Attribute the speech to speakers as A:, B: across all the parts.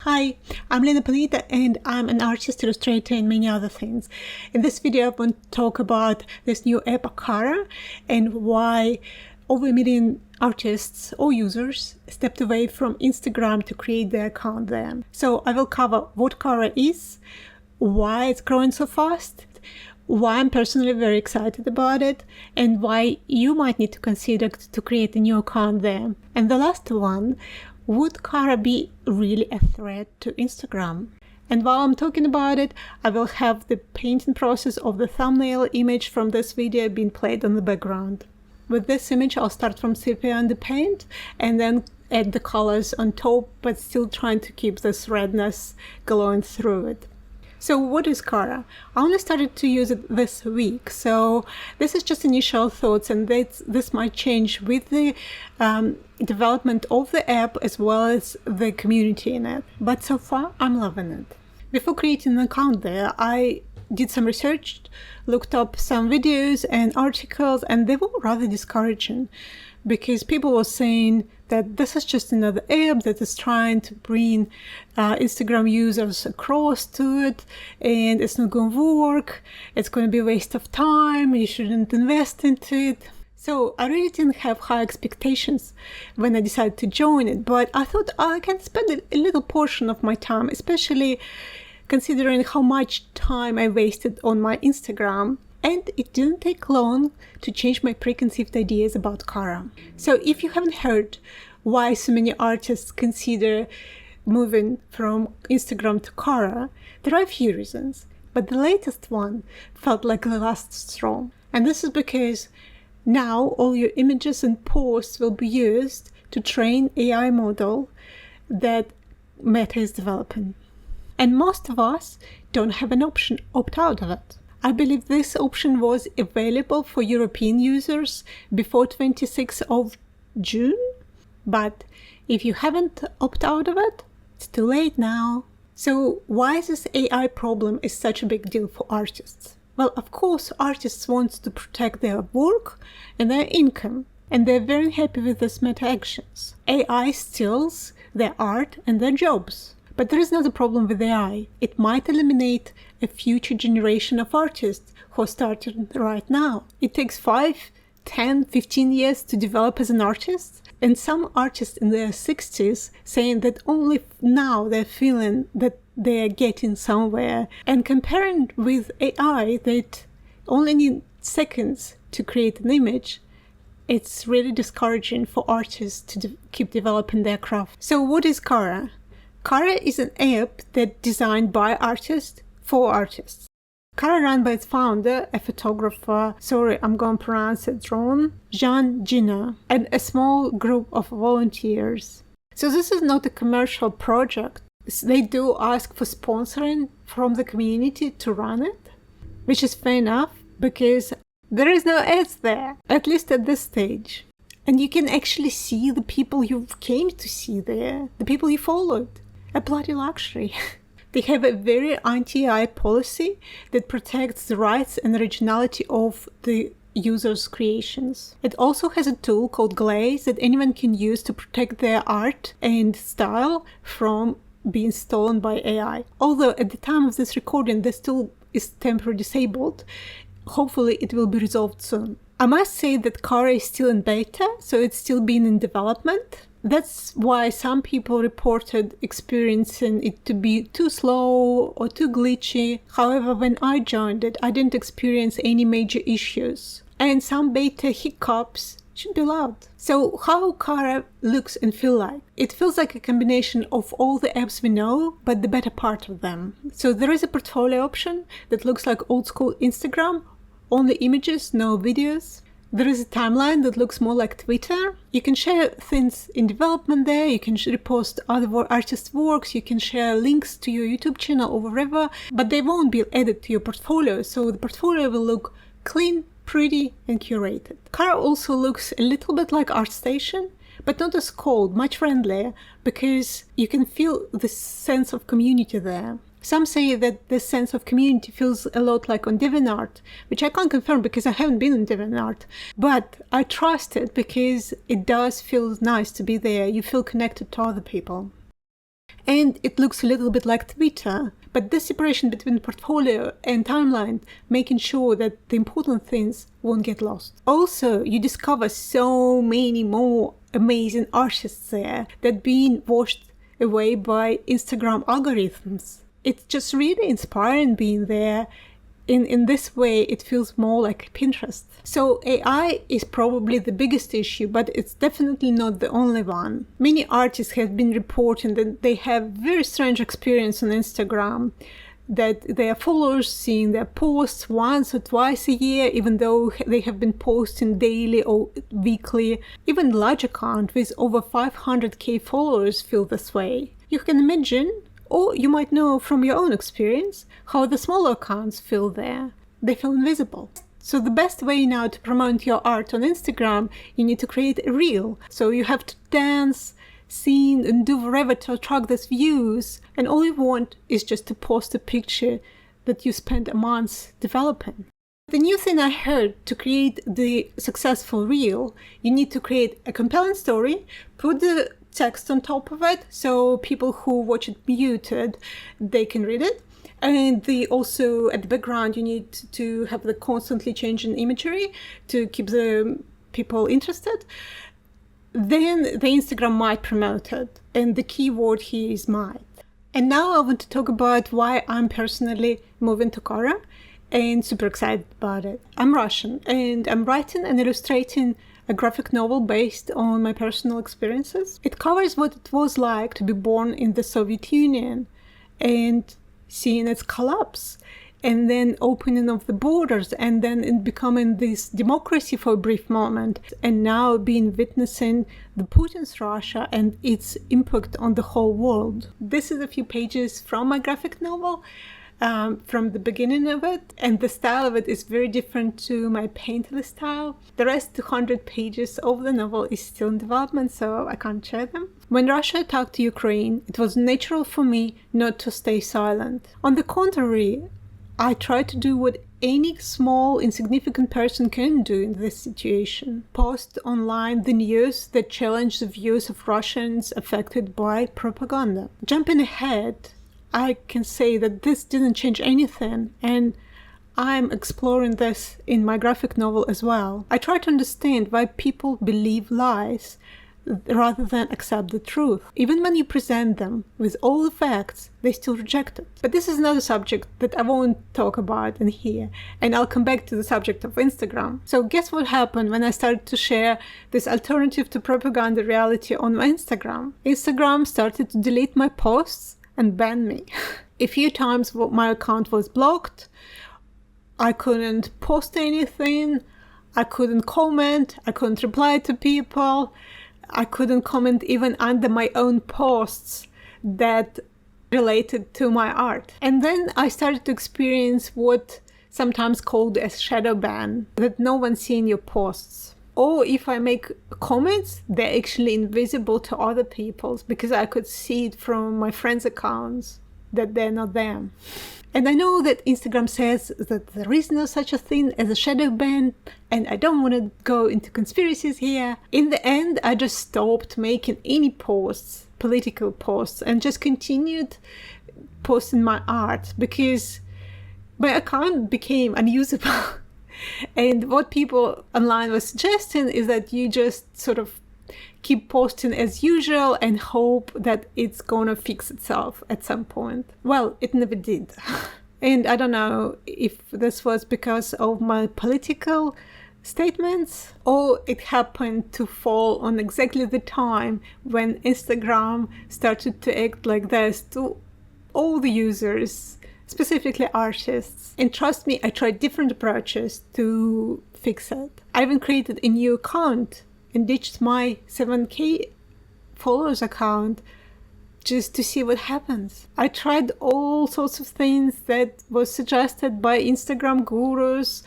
A: Hi, I'm Lena Panita and I'm an artist, illustrator and many other things. In this video I want to talk about this new app Cara and why over 1 million artists or users stepped away from Instagram to create their account there. So I will cover what Cara is, why it's growing so fast, why I'm personally very excited about it, and why you might need to consider to create a new account there. And the last one, would Cara be really a threat to Instagram? And while I'm talking about it, I will have the painting process of the thumbnail image from this video being played on the background. With this image, I'll start from sepia and the paint and then add the colors on top, but still trying to keep this redness glowing through it. So what is Cara? I only started to use it this week, so this is just initial thoughts, and this might change with the development of the app as well as the community in it. But so far, I'm loving it. Before creating an account there, I did some research, looked up some videos and articles, and they were rather discouraging because people were saying that this is just another app that is trying to bring Instagram users across to it, and it's not going to work, it's going to be a waste of time, you shouldn't invest into it. So I really didn't have high expectations when I decided to join it, but I thought I can spend a little portion of my time, especially considering how much time I wasted on my Instagram. And it didn't take long to change my preconceived ideas about Cara. So if you haven't heard why so many artists consider moving from Instagram to Cara, there are a few reasons. But the latest one felt like the last straw. And this is because now all your images and posts will be used to train AI model that Meta is developing. And most of us don't have an option opt out of it. I believe this option was available for European users before 26th of June, but if you haven't opted out of it, it's too late now. So why is this AI problem is such a big deal for artists? Well, of course, artists want to protect their work and their income, and they're very happy with these meta actions. AI steals their art and their jobs. But there is another problem with AI. It might eliminate a future generation of artists who are starting right now. It takes 5, 10, 15 years to develop as an artist. And some artists in their 60s saying that only now they're feeling that they're getting somewhere. And comparing with AI that only need seconds to create an image, it's really discouraging for artists to keep developing their craft. So what is Cara? Cara is an app that's designed by artists for artists. Cara run by its founder, a photographer, I'm going to pronounce it wrong, Jean Gina, and a small group of volunteers. So this is not a commercial project. They do ask for sponsoring from the community to run it, which is fair enough because there is no ads there, at least at this stage. And you can actually see the people you came to see there, the people you followed. A bloody luxury. They have a very anti-AI policy that protects the rights and originality of the user's creations. It also has a tool called Glaze that anyone can use to protect their art and style from being stolen by AI. Although at the time of this recording, this tool is temporarily disabled. Hopefully it will be resolved soon. I must say that Cara is still in beta, so it's still being in development. That's why some people reported experiencing it to be too slow or too glitchy. However, when I joined it, I didn't experience any major issues. And some beta hiccups should be allowed. So how Cara looks and feel like? It feels like a combination of all the apps we know, but the better part of them. So there is a portfolio option that looks like old school Instagram, only images, no videos. There is a timeline that looks more like Twitter. You can share things in development there, you can repost other artists' works, you can share links to your YouTube channel or wherever, but they won't be added to your portfolio, so the portfolio will look clean, pretty, and curated. Cara also looks a little bit like ArtStation, but not as cold, much friendlier, because you can feel this sense of community there. Some say that this sense of community feels a lot like on DeviantArt, which I can't confirm because I haven't been on DeviantArt, but I trust it because it does feel nice to be there. You feel connected to other people. and it looks a little bit like Twitter. But the separation between portfolio and timeline, making sure that the important things won't get lost. Also, you discover so many more amazing artists there that being washed away by Instagram algorithms. It's just really inspiring being there. In this way, it feels more like Pinterest. So AI is probably the biggest issue, but it's definitely not the only one. Many artists have been reporting that they have very strange experience on Instagram, that their followers seeing their posts once or twice a year, even though they have been posting daily or weekly. Even large account with over 500k followers feel this way. You can imagine, or you might know from your own experience, how the smaller accounts feel there. They feel invisible. So the best way now to promote your art on Instagram, you need to create a reel. So you have to dance, sing, and do whatever to attract these views. And all you want is just to post a picture that you spent a month developing. The new thing I heard, to create the successful reel, you need to create a compelling story, put the text on top of it, so people who watch it muted, they can read it. And also at the background, you need to have the constantly changing imagery to keep the people interested. Then the Instagram might promote it. And the key word here is might. And now I want to talk about why I'm personally moving to Cara and super excited about it. I'm Russian and I'm writing and illustrating a graphic novel based on my personal experiences. It covers what it was like to be born in the Soviet Union and seeing its collapse, and then opening of the borders, and then it becoming this democracy for a brief moment, and now witnessing the Putin's Russia and its impact on the whole world. This is a few pages from my graphic novel, from the beginning of it, and the style of it is very different to my painterly style. The rest 200 pages of the novel is still in development, so I can't share them. When Russia attacked Ukraine, it was natural for me not to stay silent. On the contrary, I tried to do what any small, insignificant person can do in this situation. Post online the news that challenge the views of Russians affected by propaganda. Jumping ahead, I can say that this didn't change anything, and I'm exploring this in my graphic novel as well. I try to understand why people believe lies rather than accept the truth. Even when you present them with all the facts, they still reject it. But this is another subject that I won't talk about in here, and I'll come back to the subject of Instagram. So guess what happened when I started to share this alternative to propaganda reality on my Instagram? Instagram started to delete my posts and ban me. A few times my account was blocked. I couldn't post anything. I couldn't comment. I couldn't reply to people. I couldn't comment even under my own posts that related to my art. And then I started to experience what sometimes called a shadow ban, that no one's seeing your posts. Or if I make comments, they're actually invisible to other people's, because I could see it from my friends' accounts that they're not them. And I know that Instagram says that there is no such a thing as a shadow ban, and I don't want to go into conspiracies here. In the end, I just stopped making any posts, political posts, and just continued posting my art because my account became unusable. And what people online were suggesting is that you just sort of keep posting as usual and hope that it's gonna fix itself at some point. Well, it never did. And I don't know if this was because of my political statements or it happened to fall on exactly the time when Instagram started to act like this to all the users, specifically artists. And trust me, I tried different approaches to fix it. I even created a new account and ditched my 7k followers account just to see what happens. I tried all sorts of things that was suggested by Instagram gurus.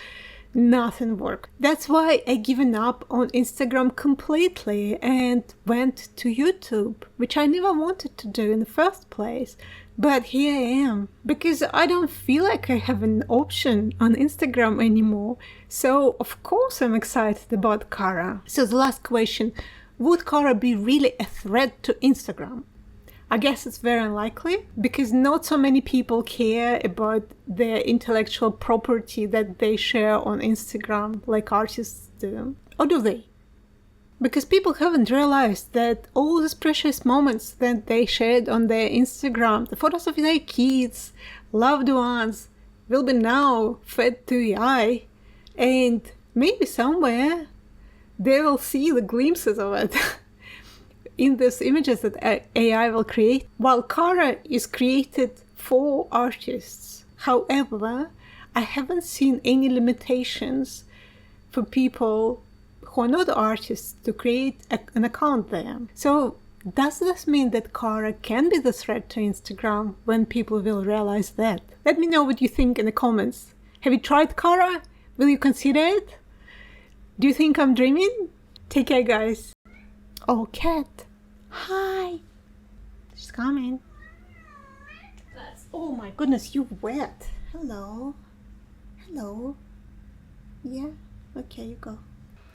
A: Nothing worked. That's why I given up on Instagram completely and went to YouTube, which I never wanted to do in the first place. But here I am, because I don't feel like I have an option on Instagram anymore. So of course I'm excited about Cara. So the last question, would Cara be really a threat to Instagram? I guess it's very unlikely because not so many people care about their intellectual property that they share on Instagram like artists do. Or do they? Because people haven't realized that all these precious moments that they shared on their Instagram, the photos of their kids, loved ones, will be now fed to AI, and maybe somewhere they will see the glimpses of it in these images that AI will create. While Cara is created for artists, however, I haven't seen any limitations for people who are not artists to create an account there. So does this mean that Cara can be the threat to Instagram when people will realize that? Let me know what you think in the comments. Have you tried Cara? Will you consider it? Do you think I'm dreaming? Take care, guys. Oh, cat. Hi. She's coming. Oh my goodness, you're wet. Hello. Hello. Yeah? Okay, you go.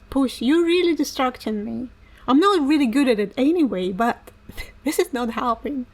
A: Push, you're really distracting me. I'm not really good at it anyway, but this is not helping.